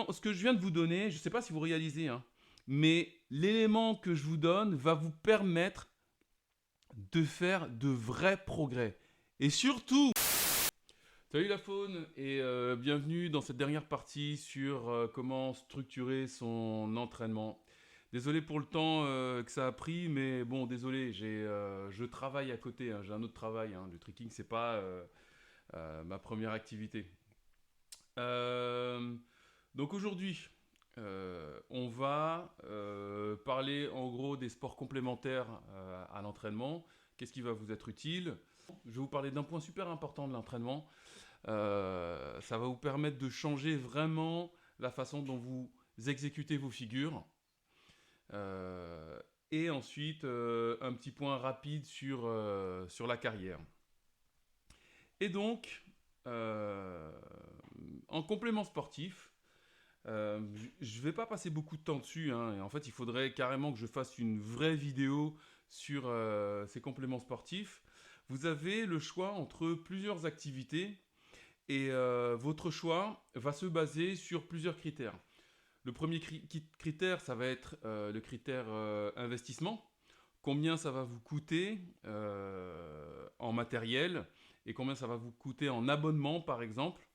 Ce que je viens de vous donner, je ne sais pas si vous réalisez, hein, mais l'élément que je vous donne va vous permettre de faire de vrais progrès. Et surtout, salut la faune et bienvenue dans cette dernière partie sur comment structurer son entraînement. Désolé pour le temps que ça a pris, mais bon, désolé, je travaille à côté, hein, j'ai un autre travail. Hein, le tricking, c'est pas ma première activité. Euh, donc aujourd'hui, on va parler en gros des sports complémentaires à l'entraînement. Qu'est-ce qui va vous être utile? Je vais vous parler d'un point super important de l'entraînement. Ça va vous permettre de changer vraiment la façon dont vous exécutez vos figures. Euh, et ensuite, un petit point rapide sur la carrière. Et donc, euh, en complément sportif, je ne vais pas passer beaucoup de temps dessus. Hein, et en fait, il faudrait carrément que je fasse une vraie vidéo sur ces compléments sportifs. Vous avez le choix entre plusieurs activités et votre choix va se baser sur plusieurs critères. Le premier critère, ça va être le critère investissement. Combien ça va vous coûter en matériel et combien ça va vous coûter en abonnement, par exemple.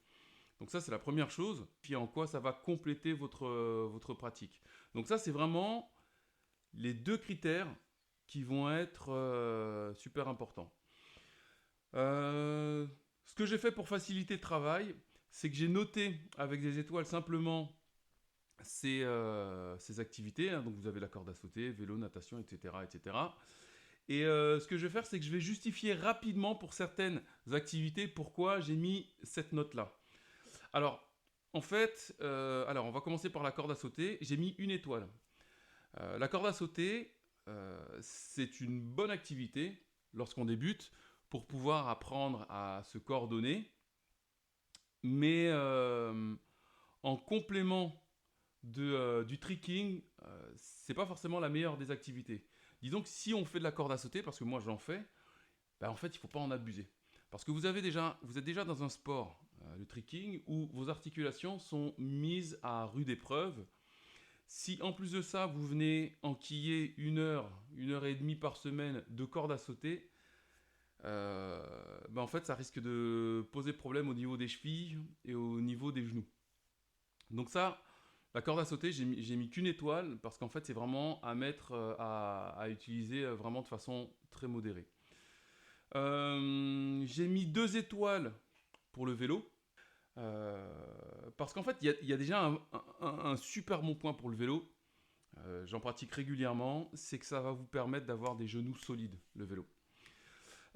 Donc ça, c'est la première chose. Puis en quoi ça va compléter votre pratique. Donc ça, c'est vraiment les deux critères qui vont être super importants. Ce que j'ai fait pour faciliter le travail, c'est que j'ai noté avec des étoiles simplement ces activités. Hein. Donc vous avez la corde à sauter, vélo, natation, etc. etc. Et ce que je vais faire, c'est que je vais justifier rapidement pour certaines activités pourquoi j'ai mis cette note-là. Alors, en fait, on va commencer par la corde à sauter. J'ai mis une étoile. La corde à sauter, c'est une bonne activité lorsqu'on débute pour pouvoir apprendre à se coordonner. Mais en complément du tricking, c'est pas forcément la meilleure des activités. Disons que si on fait de la corde à sauter, parce que moi j'en fais, ben en fait il ne faut pas en abuser. Parce que vous êtes déjà dans un sport, le tricking, où vos articulations sont mises à rude épreuve. Si en plus de ça, vous venez enquiller une heure et demie par semaine de corde à sauter, ben en fait, ça risque de poser problème au niveau des chevilles et au niveau des genoux. Donc ça, la corde à sauter, j'ai mis qu'une étoile parce qu'en fait, c'est vraiment à mettre, à utiliser vraiment de façon très modérée. J'ai mis deux étoiles pour le vélo. Parce qu'en fait, il y a déjà un super bon point pour le vélo. J'en pratique régulièrement. C'est que ça va vous permettre d'avoir des genoux solides, le vélo.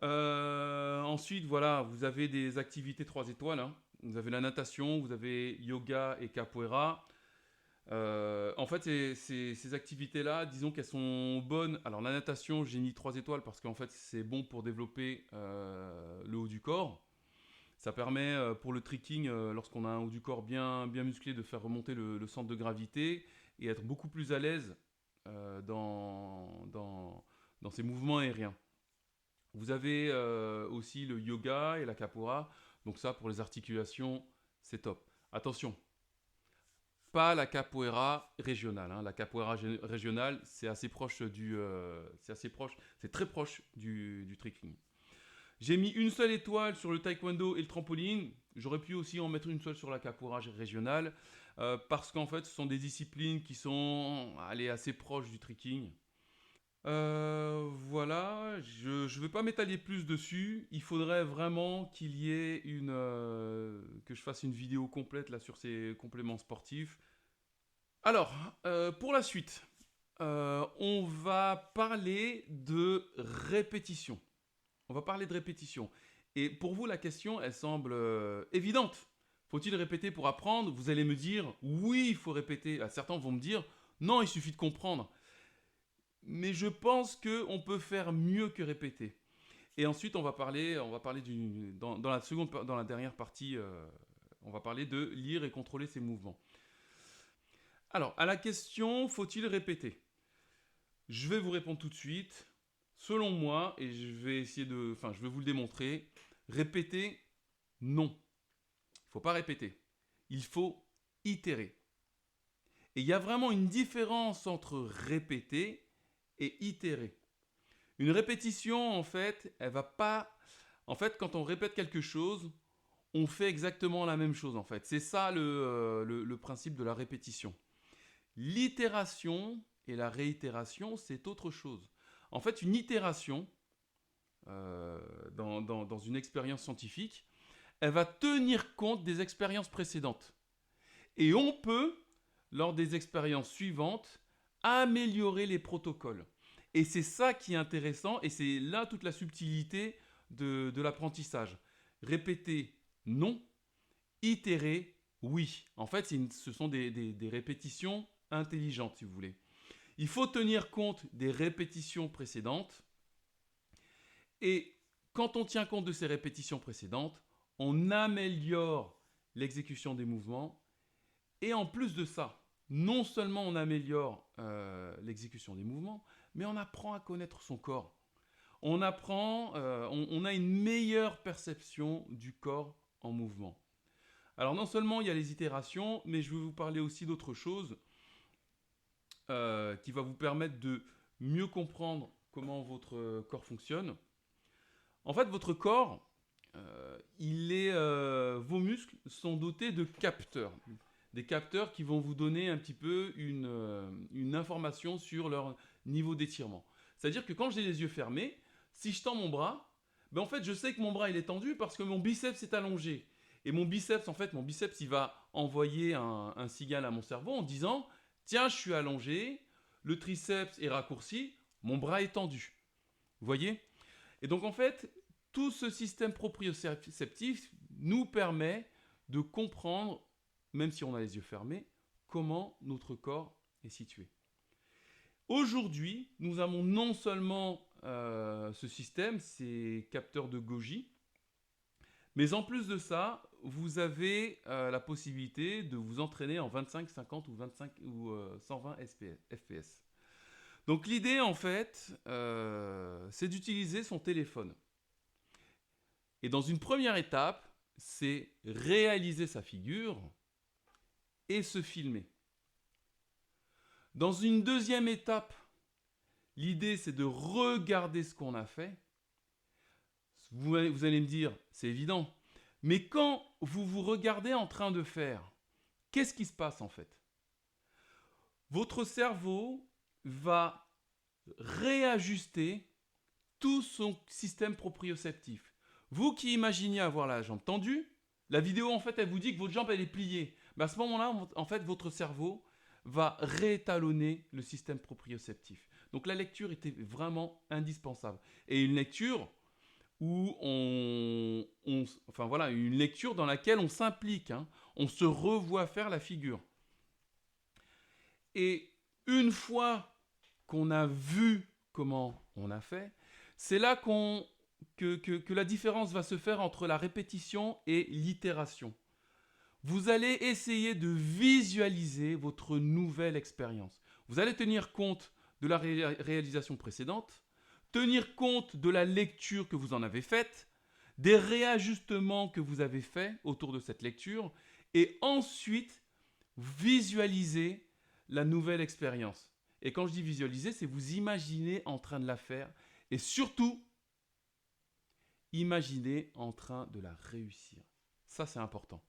Ensuite, voilà, vous avez des activités 3 étoiles. Hein. Vous avez la natation, vous avez yoga et capoeira. En fait, ces activités-là, disons qu'elles sont bonnes. Alors, la natation, j'ai mis 3 étoiles parce qu'en fait, c'est bon pour développer le haut du corps. Ça permet pour le tricking, lorsqu'on a un haut du corps bien musclé, de faire remonter le centre de gravité et être beaucoup plus à l'aise dans ces mouvements aériens. Vous avez aussi le yoga et la capoeira. Donc ça, pour les articulations, c'est top. Attention, pas la capoeira régionale. Hein. La capoeira régionale, c'est assez proche c'est très proche du trekking. J'ai mis une seule étoile sur le taekwondo et le trampoline. J'aurais pu aussi en mettre une seule sur la capoeira régionale parce qu'en fait, ce sont des disciplines qui sont assez proches du trekking. Voilà, je ne vais pas m'étaler plus dessus. Il faudrait vraiment qu'il y ait que je fasse une vidéo complète là sur ces compléments sportifs. Alors, pour la suite, on va parler de répétition. On va parler de répétition. Et pour vous, la question, elle semble évidente. Faut-il répéter pour apprendre? Vous allez me dire, oui, il faut répéter. Certains vont me dire, non, il suffit de comprendre. Mais je pense qu'on peut faire mieux que répéter. Et ensuite, on va parler dans la dernière partie, on va parler de lire et contrôler ses mouvements. Alors, à la question, faut-il répéter? Je vais vous répondre tout de suite. Selon moi, et je vais vous le démontrer, répéter, non. Il ne faut pas répéter. Il faut itérer. Et il y a vraiment une différence entre répéter et itérer. Une répétition, en fait, elle va pas... En fait, quand on répète quelque chose, on fait exactement la même chose, en fait. C'est ça le principe de la répétition. L'itération et la réitération, c'est autre chose. En fait, une itération, dans une expérience scientifique, elle va tenir compte des expériences précédentes. Et on peut, lors des expériences suivantes, améliorer les protocoles. Et c'est ça qui est intéressant, et c'est là toute la subtilité de l'apprentissage. Répéter, non. Itérer, oui. En fait, ce sont des répétitions intelligentes, si vous voulez. Il faut tenir compte des répétitions précédentes. Et quand on tient compte de ces répétitions précédentes, on améliore l'exécution des mouvements. Et en plus de ça, non seulement on améliore l'exécution des mouvements, mais on apprend à connaître son corps. On a une meilleure perception du corps en mouvement. Alors non seulement il y a les itérations, mais je vais vous parler aussi d'autre chose qui va vous permettre de mieux comprendre comment votre corps fonctionne. En fait, votre corps, vos muscles sont dotés de capteurs. Des capteurs qui vont vous donner un petit peu une information sur leur niveau d'étirement. C'est-à-dire que quand j'ai les yeux fermés, si je tends mon bras, ben en fait, je sais que mon bras il est tendu parce que mon biceps est allongé. Et mon biceps, il va envoyer un signal à mon cerveau en disant « Tiens, je suis allongé, le triceps est raccourci, mon bras est tendu. » Vous voyez ? Et donc, en fait, tout ce système proprioceptif nous permet de comprendre, même si on a les yeux fermés, comment notre corps est situé. Aujourd'hui, nous avons non seulement ce système, ces capteurs de Golgi, mais en plus de ça, vous avez la possibilité de vous entraîner en 25, 50 ou 120 FPS. Donc l'idée, en fait, c'est d'utiliser son téléphone. Et dans une première étape, c'est réaliser sa figure et se filmer. Dans une deuxième étape, l'idée, c'est de regarder ce qu'on a fait. Vous allez me dire, c'est évident. Mais quand vous vous regardez en train de faire, qu'est-ce qui se passe en fait ? Votre cerveau va réajuster tout son système proprioceptif. Vous qui imaginiez avoir la jambe tendue, la vidéo en fait elle vous dit que votre jambe elle est pliée. Mais à ce moment-là, en fait, votre cerveau va réétalonner le système proprioceptif. Donc la lecture était vraiment indispensable. Et une lecture où une lecture dans laquelle on s'implique, hein, on se revoit faire la figure. Et une fois qu'on a vu comment on a fait, c'est là que la différence va se faire entre la répétition et l'itération. Vous allez essayer de visualiser votre nouvelle expérience. Vous allez tenir compte de la réalisation précédente, tenir compte de la lecture que vous en avez faite, des réajustements que vous avez faits autour de cette lecture, et ensuite visualiser la nouvelle expérience. Et quand je dis visualiser, c'est vous imaginer en train de la faire, et surtout, imaginer en train de la réussir. Ça, c'est important.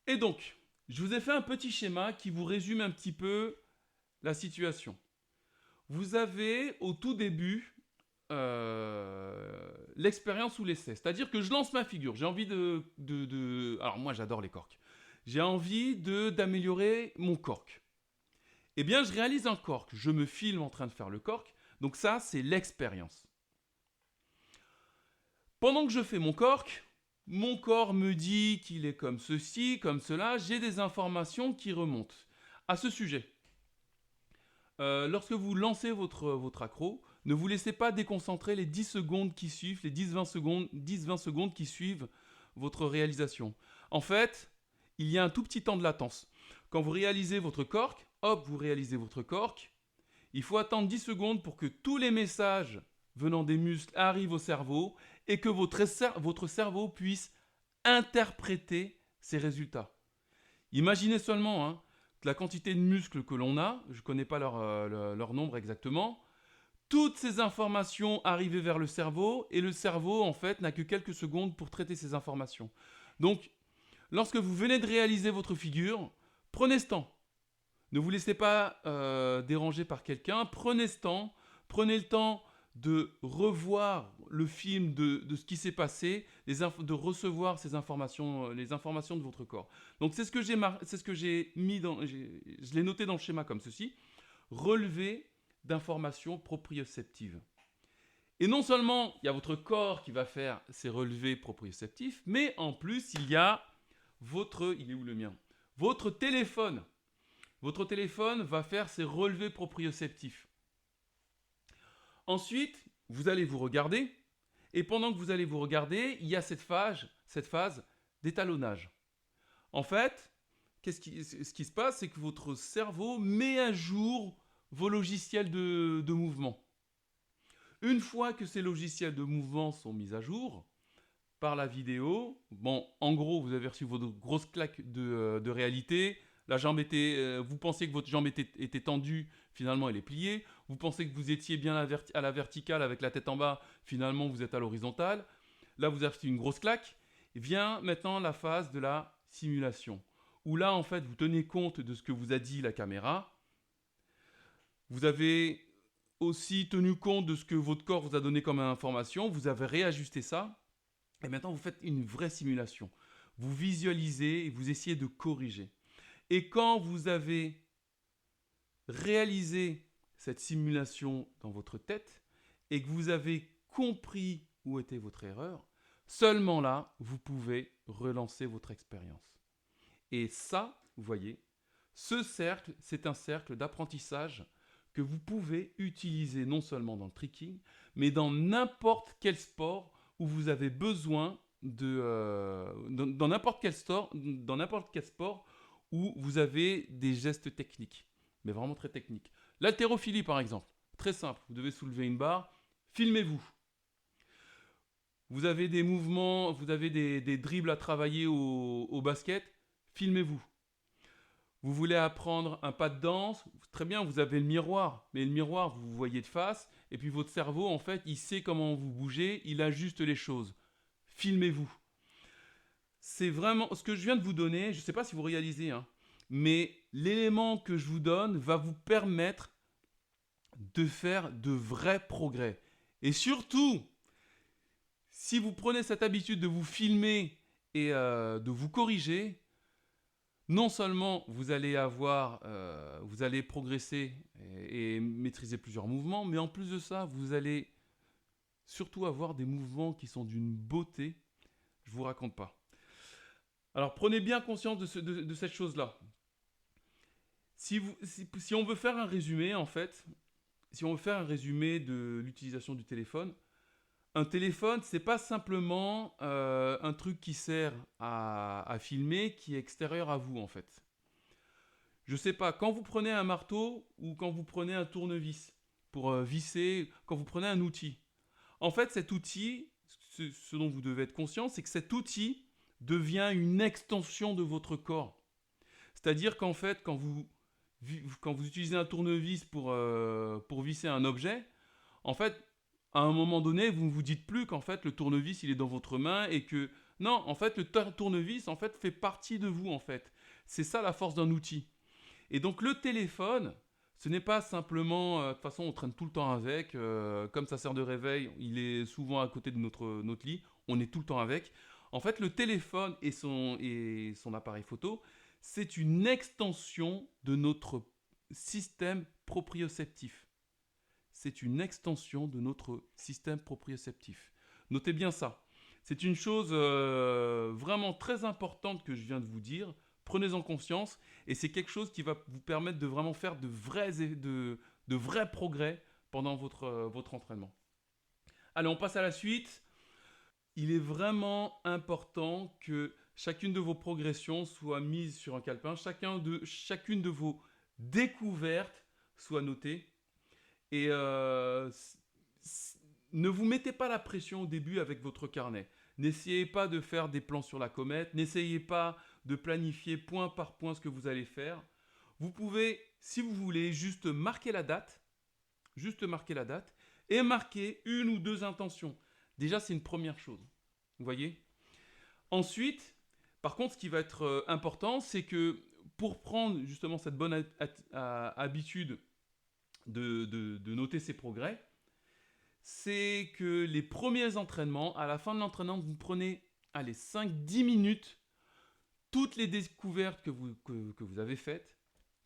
Et donc, je vous ai fait un petit schéma qui vous résume un petit peu la situation. Vous avez au tout début l'expérience ou l'essai. C'est-à-dire que je lance ma figure. J'ai envie Alors moi j'adore les corks. J'ai envie d'améliorer mon cork. Eh bien je réalise un cork. Je me filme en train de faire le cork. Donc ça c'est l'expérience. Pendant que je fais mon cork, mon corps me dit qu'il est comme ceci, comme cela. J'ai des informations qui remontent à ce sujet. Lorsque vous lancez votre accro, ne vous laissez pas déconcentrer les 10 secondes qui suivent, les 10-20 secondes qui suivent votre réalisation. En fait, il y a un tout petit temps de latence. Quand vous réalisez votre cork, hop, vous réalisez votre cork. Il faut attendre 10 secondes pour que tous les messages venant des muscles arrivent au cerveau et que votre cerveau puisse interpréter ces résultats. Imaginez seulement hein, la quantité de muscles que l'on a, je ne connais pas leur nombre exactement, toutes ces informations arrivent vers le cerveau et le cerveau en fait n'a que quelques secondes pour traiter ces informations. Donc lorsque vous venez de réaliser votre figure, prenez ce temps. Ne vous laissez pas déranger par quelqu'un, prenez ce temps, prenez le temps de revoir le film de ce qui s'est passé, de recevoir ces informations, les informations de votre corps. Donc c'est ce que j'ai mis je l'ai noté dans le schéma comme ceci, relevé d'informations proprioceptives. Et non seulement il y a votre corps qui va faire ces relevés proprioceptifs, mais en plus il y a il est où le mien? Votre téléphone. Votre téléphone va faire ses relevés proprioceptifs. Ensuite, vous allez vous regarder, et pendant que vous allez vous regarder, il y a cette phase d'étalonnage. En fait, ce qui se passe, c'est que votre cerveau met à jour vos logiciels de mouvement. Une fois que ces logiciels de mouvement sont mis à jour par la vidéo, bon, en gros, vous avez reçu votre grosse claque de réalité. La jambe vous pensiez que votre jambe était tendue, finalement elle est pliée. Vous pensez que vous étiez bien à la verticale avec la tête en bas, finalement vous êtes à l'horizontale. Là, vous avez reçu une grosse claque. Et vient maintenant la phase de la simulation, où là, en fait, vous tenez compte de ce que vous a dit la caméra. Vous avez aussi tenu compte de ce que votre corps vous a donné comme information. Vous avez réajusté ça. Et maintenant, vous faites une vraie simulation. Vous visualisez et vous essayez de corriger. Et quand vous avez réalisé cette simulation dans votre tête et que vous avez compris où était votre erreur, seulement là, vous pouvez relancer votre expérience. Et ça, vous voyez, ce cercle, c'est un cercle d'apprentissage que vous pouvez utiliser non seulement dans le tricking, mais dans n'importe quel sport où vous avez besoin dans n'importe quel sport où vous avez des gestes techniques, mais vraiment très techniques. L'haltérophilie par exemple, très simple, vous devez soulever une barre, filmez-vous. Vous avez des mouvements, vous avez des dribbles à travailler au basket, filmez-vous. Vous voulez apprendre un pas de danse, très bien, vous avez le miroir, mais le miroir, vous vous voyez de face, et puis votre cerveau, en fait, il sait comment vous bougez, il ajuste les choses. Filmez-vous. C'est vraiment ce que je viens de vous donner, je ne sais pas si vous réalisez, hein, mais l'élément que je vous donne va vous permettre de faire de vrais progrès. Et surtout, si vous prenez cette habitude de vous filmer et de vous corriger, non seulement vous allez progresser et maîtriser plusieurs mouvements, mais en plus de ça, vous allez surtout avoir des mouvements qui sont d'une beauté, je ne vous raconte pas. Alors prenez bien conscience de cette chose-là. Si on veut faire un résumé, en fait, si on veut faire un résumé de l'utilisation du téléphone, un téléphone, c'est pas simplement un truc qui sert à filmer, qui est extérieur à vous en fait. Je sais pas, quand vous prenez un marteau ou quand vous prenez un tournevis pour visser, quand vous prenez un outil, en fait cet outil, ce dont vous devez être conscient, c'est que cet outil devient une extension de votre corps. C'est-à-dire qu'en fait, quand vous utilisez un tournevis pour visser un objet, en fait, à un moment donné, vous ne vous dites plus qu'en fait le tournevis il est dans votre main et que non, en fait le tournevis en fait fait partie de vous en fait. C'est ça la force d'un outil. Et donc le téléphone, ce n'est pas simplement de toute façon on traîne tout le temps avec, comme ça sert de réveil, il est souvent à côté de notre lit, on est tout le temps avec. En fait le téléphone et son appareil photo, c'est une extension de notre système proprioceptif. C'est une extension de notre système proprioceptif. Notez bien ça. C'est une chose vraiment très importante que je viens de vous dire. Prenez-en conscience et c'est quelque chose qui va vous permettre de vraiment faire de vrais progrès pendant votre entraînement. Allez, on passe à la suite. Il est vraiment important que chacune de vos progressions soit mise sur un calepin. Chacune de vos découvertes soit notée. Et ne vous mettez pas la pression au début avec votre carnet. N'essayez pas de faire des plans sur la comète. N'essayez pas de planifier point par point ce que vous allez faire. Vous pouvez, si vous voulez, juste marquer la date et marquer une ou deux intentions. Déjà, c'est une première chose. Vous voyez? Ensuite, par contre, ce qui va être important, c'est que pour prendre justement cette bonne habitude de noter ses progrès, c'est que les premiers entraînements, à la fin de l'entraînement, vous prenez 5-10 minutes, toutes les découvertes que vous avez faites,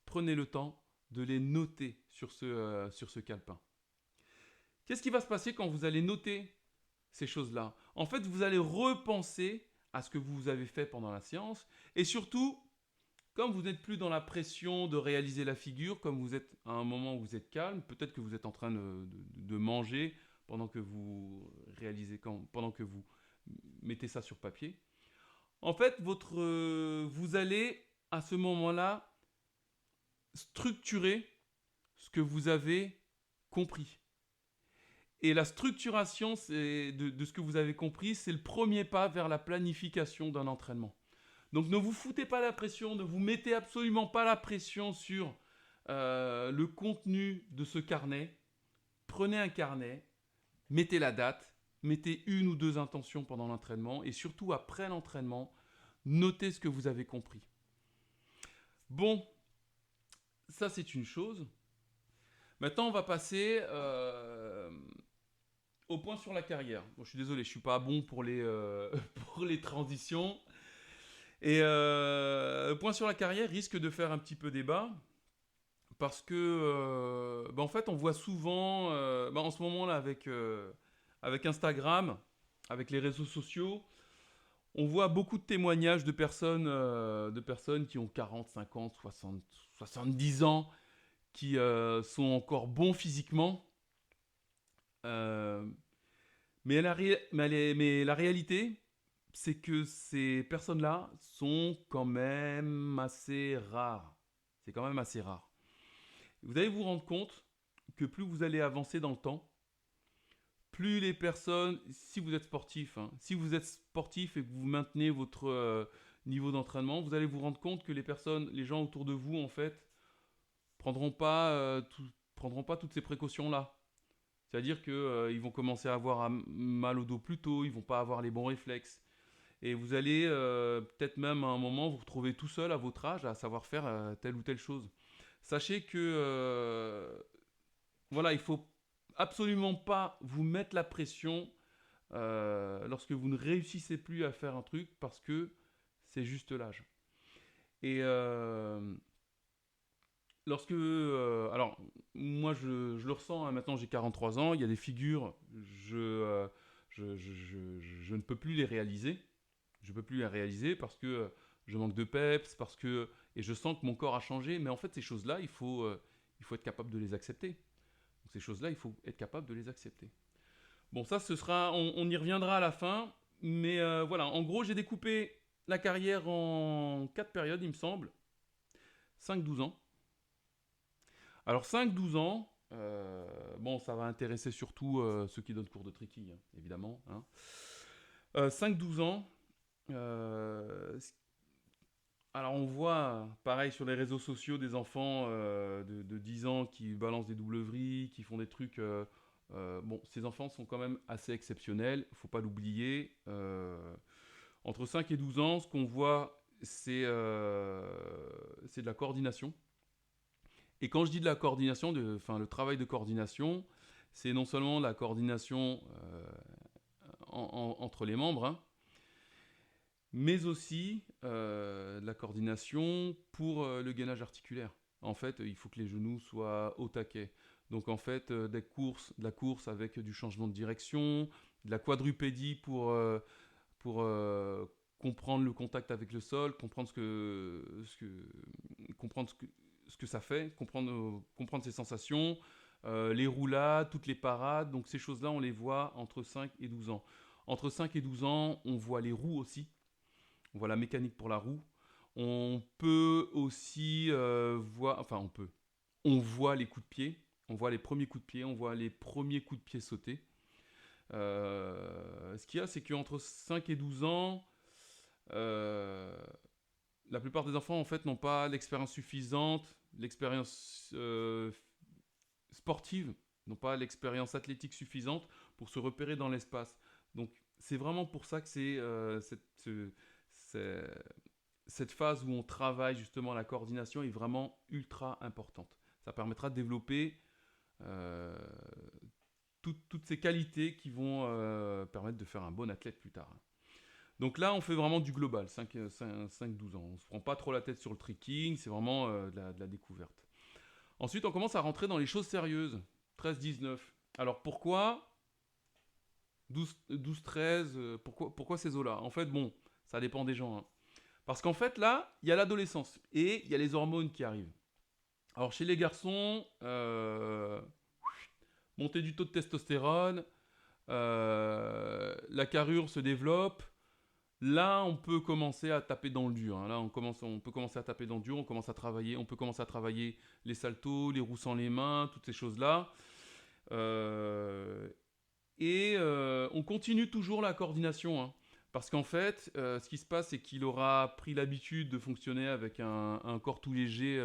prenez le temps de les noter sur ce calepin. Qu'est-ce qui va se passer quand vous allez noter ces choses-là? En fait, vous allez repenser à ce que vous avez fait pendant la séance et surtout, comme vous n'êtes plus dans la pression de réaliser la figure, comme vous êtes à un moment où vous êtes calme, peut-être que vous êtes en train de manger pendant que vous pendant que vous mettez ça sur papier. En fait, vous allez à ce moment-là structurer ce que vous avez compris. Et la structuration de ce que vous avez compris, c'est le premier pas vers la planification d'un entraînement. Donc ne vous foutez pas la pression, ne vous mettez absolument pas la pression sur le contenu de ce carnet. Prenez un carnet, mettez la date, mettez une ou deux intentions pendant l'entraînement et surtout après l'entraînement, notez ce que vous avez compris. Bon, ça c'est une chose. Maintenant on va passer au point sur la carrière. Bon, je suis désolé, je ne suis pas bon pour les, pour les transitions. Et point sur la carrière risque de faire un petit peu débat parce que en fait on voit souvent en ce moment là avec Instagram, avec les réseaux sociaux, on voit beaucoup de témoignages de personnes qui ont 40, 50, 60, 70 ans qui sont encore bons physiquement. Mais la réalité, c'est que ces personnes-là sont quand même assez rares. C'est quand même assez rare. Vous allez vous rendre compte que plus vous allez avancer dans le temps, plus les personnes, si vous êtes sportif, si vous êtes sportif et que vous maintenez votre niveau d'entraînement, vous allez vous rendre compte que les gens autour de vous, en fait, prendront pas toutes ces précautions-là. C'est-à-dire qu'ils vont commencer à avoir mal au dos plus tôt, ils vont pas avoir les bons réflexes. Et vous allez peut-être même à un moment vous retrouver tout seul à votre âge à savoir faire telle ou telle chose. Sachez que voilà, il faut absolument pas vous mettre la pression lorsque vous ne réussissez plus à faire un truc parce que c'est juste l'âge. Et alors moi je le ressens, maintenant j'ai 43 ans, il y a des figures, je ne peux plus les réaliser. Je ne peux plus les réaliser parce que je manque de peps, et je sens que mon corps a changé. Mais en fait, ces choses-là, il faut être capable de les accepter. Donc, ces choses-là, il faut être capable de les accepter. Bon, ça, on y reviendra à la fin. Mais voilà, en gros, j'ai découpé la carrière en 4 périodes, il me semble. 5-12 ans. Alors, 5-12 ans, ça va intéresser surtout ceux qui donnent cours de trekking, évidemment. 5-12 ans. Alors on voit, pareil sur les réseaux sociaux, des enfants de 10 ans qui balancent des double vrilles, qui font des trucs... ces enfants sont quand même assez exceptionnels, il ne faut pas l'oublier. Entre 5 et 12 ans, ce qu'on voit, c'est de la coordination. Et quand je dis de la coordination, le travail de coordination, c'est non seulement la coordination entre les membres, mais aussi la coordination pour le gainage articulaire. En fait, il faut que les genoux soient au taquet. Donc en fait, de la course avec du changement de direction, de la quadrupédie pour comprendre le contact avec le sol, comprendre ce que ça fait, comprendre ses sensations, les roulades, toutes les parades. Donc ces choses-là, on les voit entre 5 et 12 ans. Entre 5 et 12 ans, on voit les roues aussi. On voit la mécanique pour la roue. On peut aussi voir... On voit les coups de pied. On voit les premiers coups de pied. On voit les premiers coups de pied sautés. Ce qu'il y a, c'est qu'entre 5 et 12 ans, la plupart des enfants en fait n'ont pas l'expérience suffisante, l'expérience sportive, n'ont pas l'expérience athlétique suffisante pour se repérer dans l'espace. Donc c'est vraiment pour ça que cette phase où on travaille justement la coordination est vraiment ultra importante. Ça permettra de développer euh, toutes ces qualités qui vont permettre de faire un bon athlète plus tard. Donc là, on fait vraiment du global, 5-12 ans. On ne se prend pas trop la tête sur le tricking, c'est vraiment de la découverte. Ensuite, on commence à rentrer dans les choses sérieuses, 13-19. Alors pourquoi 12-13, pourquoi ces eaux-là? En fait, bon, ça dépend des gens. Hein. Parce qu'en fait, là, il y a l'adolescence et il y a les hormones qui arrivent. Alors chez les garçons, montée du taux de testostérone, la carrure se développe. Là, on peut commencer à taper dans le dur. Hein. Là, on peut commencer à taper dans le dur, on peut commencer à travailler les saltos, les roues sans les mains, toutes ces choses-là. On continue toujours la coordination. Hein. Parce qu'en fait, ce qui se passe, c'est qu'il aura pris l'habitude de fonctionner avec un corps tout léger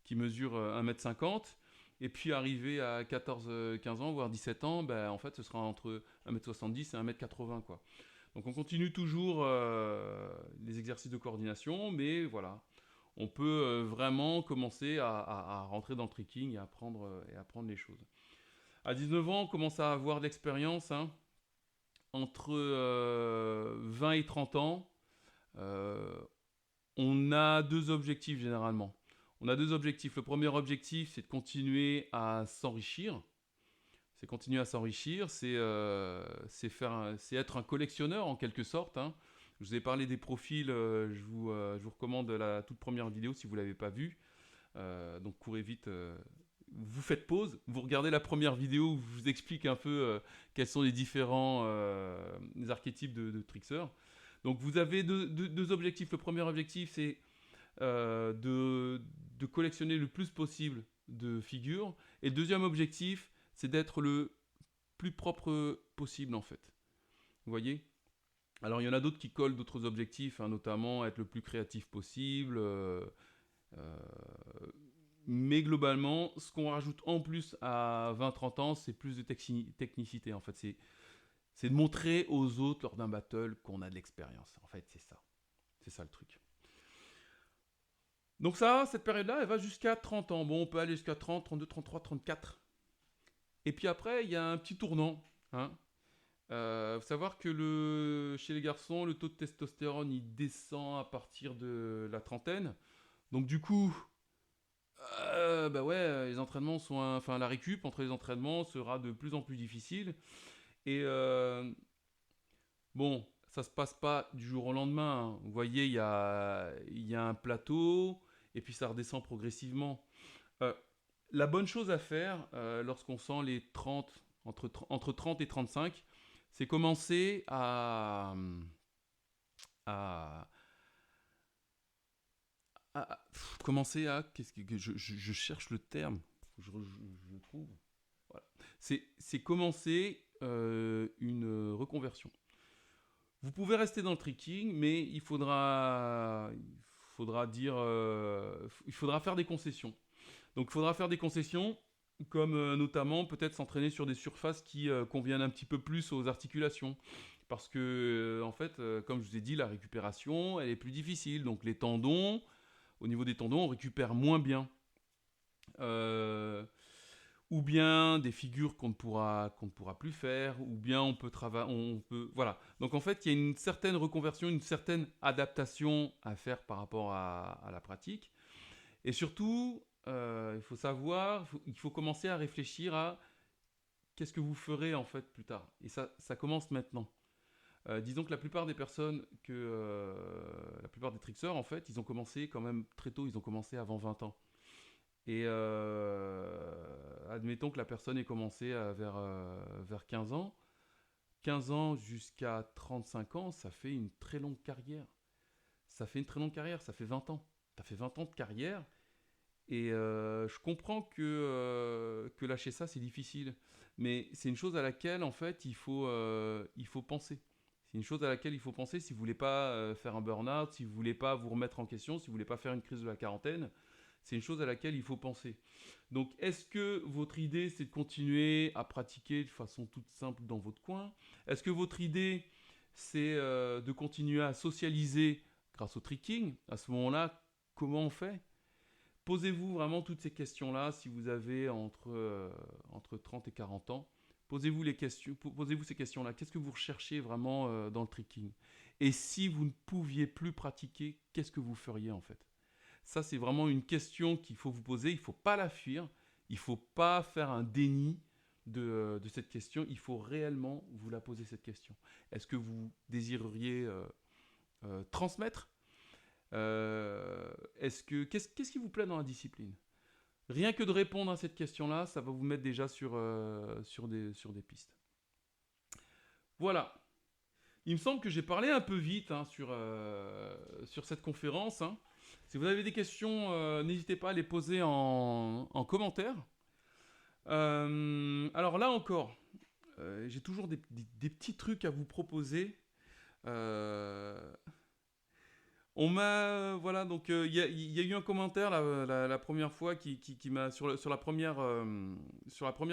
qui mesure 1,50 m. Et puis arrivé à 14-15 ans, voire 17 ans, ben, en fait, ce sera entre 1,70 m et 1,80 m. Quoi. Donc on continue toujours les exercices de coordination, mais voilà, on peut vraiment commencer à rentrer dans le tricking et apprendre les choses. À 19 ans, on commence à avoir de l'expérience. Hein. Entre 20 et 30 ans, on a deux objectifs généralement. On a deux objectifs. Le premier objectif, c'est de continuer à s'enrichir. C'est continuer à s'enrichir, c'est être un collectionneur en quelque sorte. Hein. Je vous ai parlé des profils, je vous recommande la toute première vidéo si vous ne l'avez pas vue. Donc courez vite, vous faites pause, vous regardez la première vidéo où je vous explique un peu quels sont les différents les archétypes de tricksters. Donc vous avez deux objectifs. Le premier objectif, c'est de collectionner le plus possible de figures. Et le deuxième objectif, c'est d'être le plus propre possible en fait. Vous voyez ? Alors il y en a d'autres qui collent d'autres objectifs, hein, notamment être le plus créatif possible. Mais globalement, ce qu'on rajoute en plus à 20-30 ans, c'est plus de technicité. En fait, c'est de montrer aux autres lors d'un battle qu'on a de l'expérience. En fait, c'est ça. C'est ça le truc. Donc ça, cette période-là, elle va jusqu'à 30 ans. Bon, on peut aller jusqu'à 30, 32, 33, 34. Et puis après, il y a un petit tournant. Hein. Faut savoir que chez les garçons, le taux de testostérone, il descend à partir de la trentaine. Donc du coup, bah ouais, les entraînements sont... Enfin, la récup entre les entraînements sera de plus en plus difficile. Et bon, ça se passe pas du jour au lendemain. Hein. Vous voyez, il y a un plateau, et puis ça redescend progressivement. La bonne chose à faire lorsqu'on sent les 30, entre 30 et 35, c'est commencer à commencer à qu'est-ce que je cherche le terme, je le trouve. Voilà. C'est commencer une reconversion. Vous pouvez rester dans le tricking, mais il faudra faire des concessions. Donc il faudra faire des concessions, comme notamment peut-être s'entraîner sur des surfaces qui conviennent un petit peu plus aux articulations. Parce que, en fait, comme je vous ai dit, la récupération, elle est plus difficile. Donc les tendons, au niveau des tendons, on récupère moins bien. Ou bien des figures qu'on ne pourra plus faire, ou bien on peut voilà. Donc en fait, il y a une certaine reconversion, une certaine adaptation à faire par rapport à la pratique. Et surtout, il faut savoir, il faut commencer à réfléchir à qu'est-ce que vous ferez en fait plus tard. Et ça commence maintenant. Disons que la plupart des personnes, la plupart des trickseurs, en fait, ils ont commencé quand même très tôt, ils ont commencé avant 20 ans. Et admettons que la personne ait commencé vers 15 ans. 15 ans jusqu'à 35 ans, ça fait une très longue carrière. Ça fait 20 ans. Ça fait 20 ans de carrière. Et je comprends que lâcher ça, c'est difficile. Mais c'est une chose à laquelle, en fait, il faut penser. C'est une chose à laquelle il faut penser si vous ne voulez pas faire un burn-out, si vous ne voulez pas vous remettre en question, si vous ne voulez pas faire une crise de la quarantaine. C'est une chose à laquelle il faut penser. Donc, est-ce que votre idée, c'est de continuer à pratiquer de façon toute simple dans votre coin? Est-ce que votre idée, c'est de continuer à socialiser grâce au tricking? À ce moment-là, comment on fait? Posez-vous vraiment toutes ces questions-là si vous avez entre 30 et 40 ans. Posez-vous ces questions-là. Qu'est-ce que vous recherchez vraiment dans le tricking? Et si vous ne pouviez plus pratiquer, qu'est-ce que vous feriez en fait? Ça, c'est vraiment une question qu'il faut vous poser. Il ne faut pas la fuir. Il ne faut pas faire un déni de cette question. Il faut réellement vous la poser, cette question. Est-ce que vous désireriez transmettre Qu'est-ce qui vous plaît dans la discipline? Rien que de répondre à cette question-là, ça va vous mettre déjà sur des pistes. Voilà. Il me semble que j'ai parlé un peu vite sur cette conférence. Hein. Si vous avez des questions, n'hésitez pas à les poser en commentaire. Alors là encore, j'ai toujours des petits trucs à vous proposer. On m'a voilà donc il y a eu un commentaire la première fois qui m'a sur la première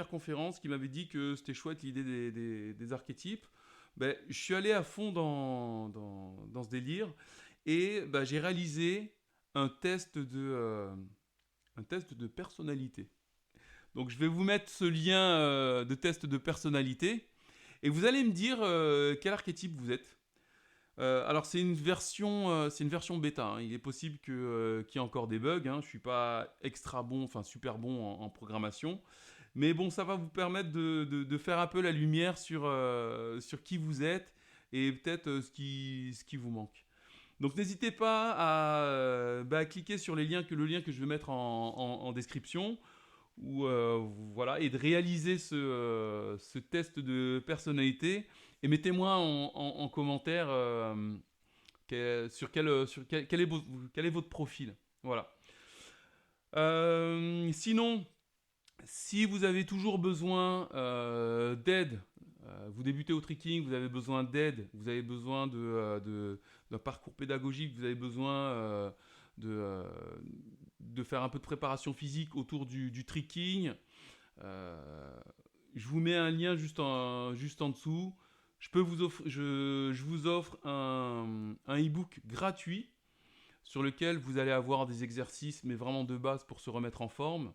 conférence qui m'avait dit que c'était chouette l'idée des archétypes. Ben, je suis allé à fond dans ce délire et ben, j'ai réalisé un test de personnalité. Donc je vais vous mettre ce lien de test de personnalité et vous allez me dire quel archétype vous êtes. Alors c'est une version bêta. Hein. Il est possible qu'il y ait encore des bugs. Hein. Je suis pas extra bon, enfin super bon en programmation. Mais bon, ça va vous permettre de faire un peu la lumière sur qui vous êtes et peut-être ce qui vous manque. Donc n'hésitez pas à cliquer sur le lien que je vais mettre en description voilà, et de réaliser ce test de personnalité. Et mettez-moi en commentaire quel est votre profil. Voilà. Sinon, si vous avez toujours besoin d'aide, vous débutez au tricking, vous avez besoin d'aide, vous avez besoin d'un parcours pédagogique, vous avez besoin de faire un peu de préparation physique autour du tricking, je vous mets un lien juste en dessous. Je vous offre un e-book gratuit sur lequel vous allez avoir des exercices, mais vraiment de base pour se remettre en forme.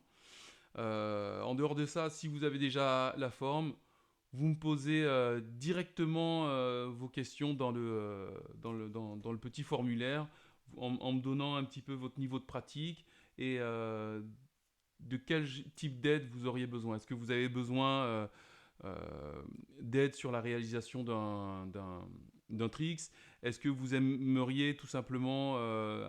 En dehors de ça, si vous avez déjà la forme, vous me posez directement vos questions dans le petit formulaire en me donnant un petit peu votre niveau de pratique et de quel type d'aide vous auriez besoin. Est-ce que vous avez besoin d'aide sur la réalisation d'un tricks? Est-ce que vous aimeriez tout simplement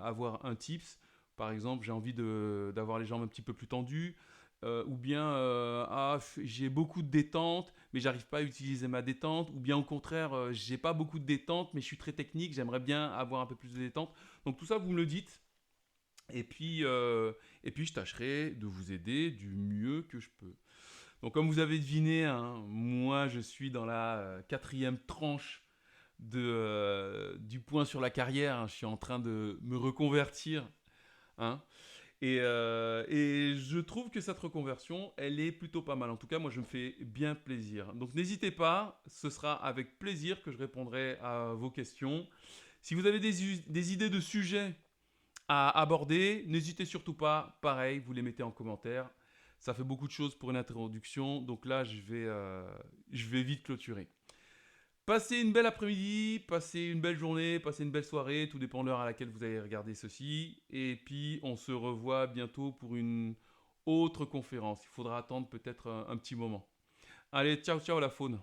avoir un tips? Par exemple, j'ai envie d'avoir les jambes un petit peu plus tendues. Ou bien j'ai beaucoup de détente mais j'arrive pas à utiliser ma détente, ou bien au contraire j'ai pas beaucoup de détente mais je suis très technique, j'aimerais bien avoir un peu plus de détente. Donc tout ça vous me le dites et puis je tâcherai de vous aider du mieux que je peux. Donc comme vous avez deviné, hein, moi je suis dans la 4e tranche du point sur la carrière, hein. Je suis en train de me reconvertir, hein. Et je trouve que cette reconversion, elle est plutôt pas mal. En tout cas, moi, je me fais bien plaisir. Donc, n'hésitez pas, ce sera avec plaisir que je répondrai à vos questions. Si vous avez des idées de sujets à aborder, n'hésitez surtout pas. Pareil, vous les mettez en commentaire. Ça fait beaucoup de choses pour une introduction. Donc là, je vais vite clôturer. Passez une belle après-midi, passez une belle journée, passez une belle soirée, tout dépend de l'heure à laquelle vous allez regarder ceci. Et puis, on se revoit bientôt pour une autre conférence. Il faudra attendre peut-être un petit moment. Allez, ciao, ciao la faune.